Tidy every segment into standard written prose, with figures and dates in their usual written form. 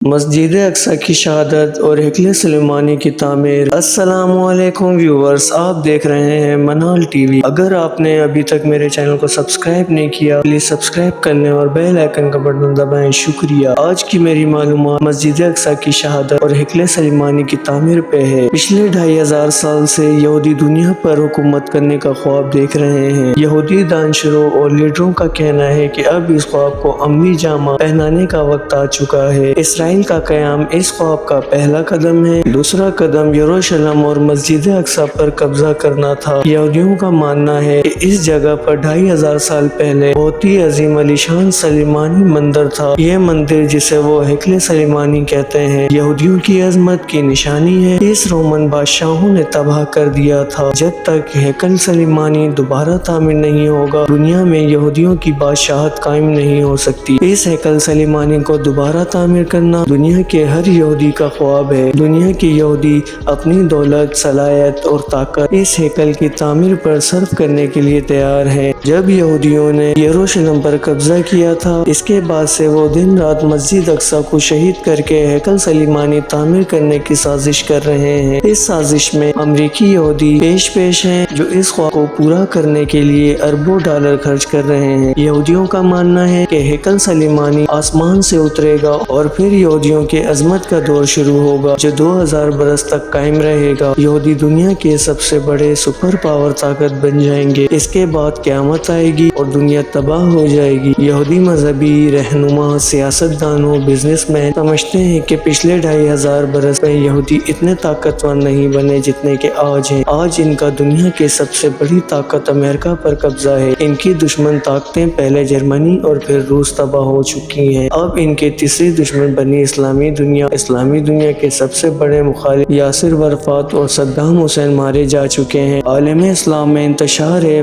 مسجد اقصی کی شہادت اور ہیکل سلیمانی کی تعمیر۔ السلام علیکم ویورز، آپ دیکھ رہے ہیں منال ٹی وی۔ اگر آپ نے ابھی تک میرے چینل کو سبسکرائب نہیں کیا پلیز سبسکرائب کرنے اور بیل آئیکن کا بٹن دبائیں، شکریہ۔ آج کی میری معلومات مسجد اقصی کی شہادت اور ہیکل سلیمانی کی تعمیر پہ ہے۔ پچھلے 2500 سال سے یہودی دنیا پر حکومت کرنے کا خواب دیکھ رہے ہیں۔ یہودی دانشوروں اور لیڈروں کا کہنا ہے کہ اب اس خواب کو عملی جامہ پہنانے کا وقت آ چکا ہے۔ اسرائیل کا قیام اس خواب کا پہلا قدم ہے۔ دوسرا قدم یروشلم اور مسجد اقصی پر قبضہ کرنا تھا۔ یہودیوں کا ماننا ہے کہ اس جگہ پر 2500 سال پہلے بہت ہی عظیم الشان سلیمانی مندر تھا۔ یہ مندر جسے وہ ہیکل سلیمانی کہتے ہیں یہودیوں کی عظمت کی نشانی ہے۔ اس رومن بادشاہوں نے تباہ کر دیا تھا۔ جب تک ہیکل سلیمانی دوبارہ تعمیر نہیں ہوگا دنیا میں یہودیوں کی بادشاہت قائم نہیں ہو سکتی۔ اس ہیکل سلیمانی کو دوبارہ تعمیر کرنا دنیا کے ہر یہودی کا خواب ہے۔ دنیا کے یہودی اپنی دولت، صلاحیت اور طاقت اس ہیکل کی تعمیر پر صرف کرنے کے لیے تیار ہیں۔ جب یہودیوں نے یروشلم پر قبضہ کیا تھا اس کے بعد سے وہ دن رات مسجد اقصی کو شہید کر کے ہیکل سلیمانی تعمیر کرنے کی سازش کر رہے ہیں۔ اس سازش میں امریکی یہودی پیش ہیں جو اس خواب کو پورا کرنے کے لیے اربوں ڈالر خرچ کر رہے ہیں۔ یہودیوں کا ماننا ہے کہ ہیکل سلیمانی آسمان سے اترے گا اور پھر یہودیوں کے عظمت کا دور شروع ہوگا جو 2000 برس تک قائم رہے گا۔ یہودی دنیا کے سب سے بڑے سپر پاور طاقت بن جائیں گے۔ اس کے بعد قیامت آئے گی اور دنیا تباہ ہو جائے گی۔ یہودی مذہبی رہنما، سیاست دانوں، بزنس مین سمجھتے ہیں کہ پچھلے 2500 برس میں یہودی اتنے طاقتور نہیں بنے جتنے کہ آج ہیں۔ آج ان کا دنیا کے سب سے بڑی طاقت امریکہ پر قبضہ ہے۔ ان کی دشمن طاقتیں پہلے جرمنی اور پھر روس تباہ ہو چکی ہیں۔ اب ان کے تیسری دشمن بنی اسلامی دنیا کے سب سے بڑے مخالف یاسر عرفات اور صدام حسین مارے جا چکے ہیں۔ عالم اسلام میں انتشار ہے،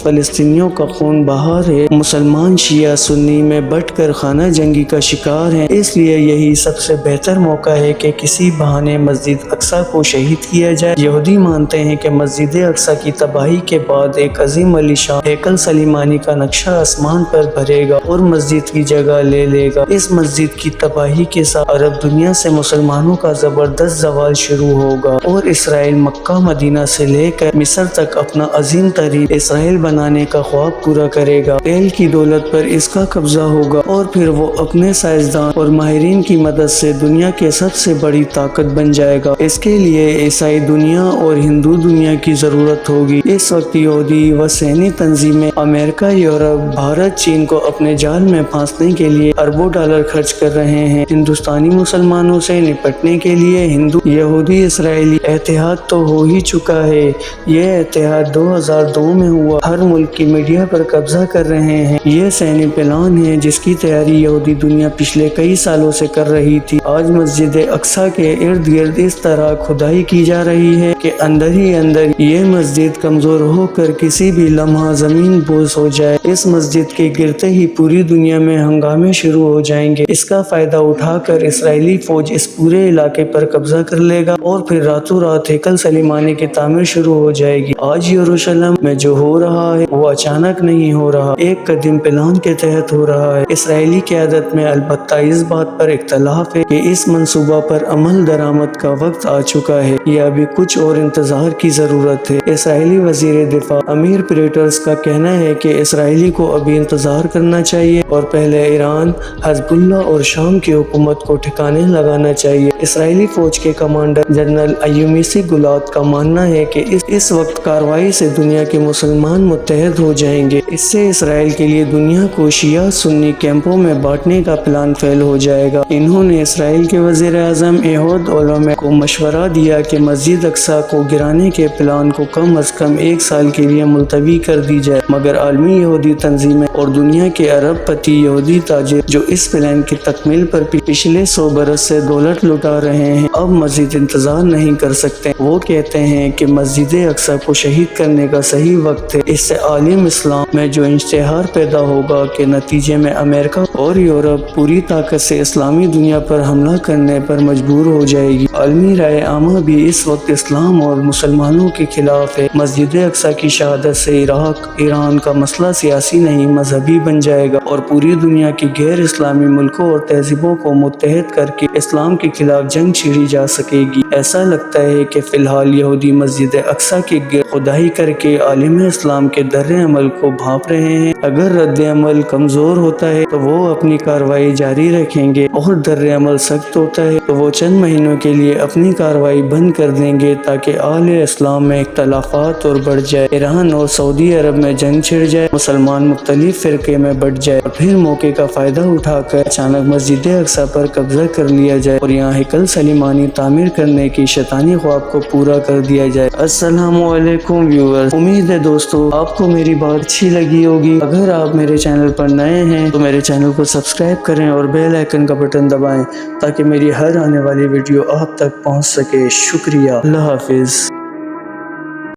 فلسطینیوں کا خون بہا ہے، مسلمان شیعہ سنی میں بٹ کر خانہ جنگی کا شکار ہیں۔ اس لیے یہی سب سے بہتر موقع ہے کہ کسی بہانے مسجد اقصی کو شہید کیا جائے۔ یہودی مانتے ہیں کہ مسجد اقصی کی تباہی کے بعد ایک عظیم الشان ہیکل سلیمانی کا نقشہ آسمان پر بھرے گا اور مسجد کی جگہ لے لے گا۔ اس مسجد کی تباہی کے ساتھ عرب دنیا سے مسلمانوں کا زبردست زوال شروع ہوگا اور اسرائیل مکہ مدینہ سے لے کر مصر تک اپنا عظیم ترین اسرائیل بنانے کا خواب پورا کرے گا۔ تیل کی دولت پر اس کا قبضہ ہوگا اور پھر وہ اپنے سائنسدان اور ماہرین کی مدد سے دنیا کے سب سے بڑی طاقت بن جائے گا۔ اس کے لیے عیسائی دنیا اور ہندو دنیا کی ضرورت ہوگی۔ اس وقت یہودی و صہیونی تنظیمیں امریکہ، یورپ، بھارت، چین کو اپنے جال میں پھانسنے کے لیے اربوں ڈالر خرچ کر رہے ہیں۔ ہندوستانی مسلمانوں سے نپٹنے کے لیے ہندو یہودی اسرائیلی اتحاد تو ہو ہی چکا ہے۔ یہ اتحاد 2002 میں ہوا۔ ہر ملک کی میڈیا پر قبضہ کر رہے ہیں۔ یہ صہیونی پلان ہے جس کی تیاری یہودی دنیا پچھلے کئی سالوں سے کر رہی تھی۔ آج مسجد اقصی کے ارد گرد اس طرح کھدائی کی جا رہی ہے کہ اندر ہی اندر یہ مسجد کمزور ہو کر کسی بھی لمحہ زمین بوس ہو جائے۔ اس مسجد کے گرتے ہی پوری دنیا میں ہنگامے شروع ہو جائیں گے۔ اس کا فائدہ اٹھا کر اسرائیلی فوج اس پورے علاقے پر قبضہ کر لے گا اور پھر راتوں رات ہیکل سلیمانی کی تعمیر شروع ہو جائے گی۔ آج یروشلم میں جو ہو رہا ہے وہ اچانک نہیں ہو رہا، ایک قدیم پلان کے تحت ہو رہا ہے۔ اسرائیلی قیادت میں البتہ اس بات پر اختلاف ہے کہ اس منصوبہ پر عمل درآمد کا وقت آ چکا ہے یا ابھی کچھ اور انتظار کی ضرورت ہے۔ اسرائیلی وزیر دفاع امیر پیٹرز کا کہنا ہے کہ اسرائیلی کو ابھی انتظار کرنا چاہیے اور پہلے ایران، حزب اللہ اور شام کی حکومت کو ٹھکانے لگانا چاہیے۔ اسرائیلی فوج کے کمانڈر جنرل ایومیسی گولاد کا ماننا ہے کہ اس وقت کارروائی سے دنیا کے مسلمان متحد ہو جائیں گے۔ اس سے اسرائیل کے لیے دنیا کو شیعہ سنی کیمپوں میں بانٹنے کا پلان فیل ہو جائے گا۔ انہوں نے اسرائیل کے وزیر اعظم ایہود اولمرٹ کو مشورہ دیا کہ مسجد اقصی کو گرانے کے پلان کو کم از کم 1 سال کے لیے ملتوی کر دی جائے، مگر عالمی یہودی تنظیمیں اور دنیا کے ارب پتی یہودی تاجر جو اس پلان کی تکمیل پر پچھلے 100 برس سے دولت لٹا رہے ہیں اب مزید انتظار نہیں کر سکتے۔ وہ کہتے ہیں کہ مسجد اقصی کو شہید کرنے کا صحیح وقت ہے۔ اس سے عالم اسلام میں جو اشتہار پیدا ہوگا کہ نتیجے میں امریکہ اور یورپ پوری طاقت سے اسلامی دنیا پر حملہ کرنے پر مجبور ہو جائے گی۔ عالمی رائے عامہ بھی اس وقت اسلام اور مسلمانوں کے خلاف ہے۔ مسجد اقصی کی شہادت سے عراق، ایران کا مسئلہ سیاسی نہیں مذہبی بن جائے گا اور پوری دنیا کی غیر اسلامی ملکوں اور تہذیبوں مسلمانوں کو متحد کر کے اسلام کے خلاف جنگ چھیڑی جا سکے گی۔ ایسا لگتا ہے کہ فی الحال یہودی مسجد اقصی کی کھدائی کر کے عالم اسلام کے در عمل کو بھانپ رہے ہیں۔ اگر رد عمل کمزور ہوتا ہے تو وہ اپنی کارروائی جاری رکھیں گے، اور در عمل سخت ہوتا ہے تو وہ چند مہینوں کے لیے اپنی کارروائی بند کر دیں گے تاکہ اہل اسلام میں اختلافات اور بڑھ جائے، ایران اور سعودی عرب میں جنگ چھڑ جائے، مسلمان مختلف فرقے میں بٹ جائے اور پھر موقع کا فائدہ اٹھا کر اچانک مسجد اقصی پر قبضہ کر لیا جائے اور یہاں ہیکل سلیمانی تعمیر کرنے کی شیطانی خواب کو پورا کر دیا جائے۔ السلام علیکم ویورز، امید ہے دوستو آپ کو میری بات اچھی لگی ہوگی۔ اگر آپ میرے چینل پر نئے ہیں تو میرے چینل کو سبسکرائب کریں اور بیل آئیکن کا بٹن دبائیں تاکہ میری ہر آنے والی ویڈیو آپ تک پہنچ سکے۔ شکریہ، اللہ حافظ۔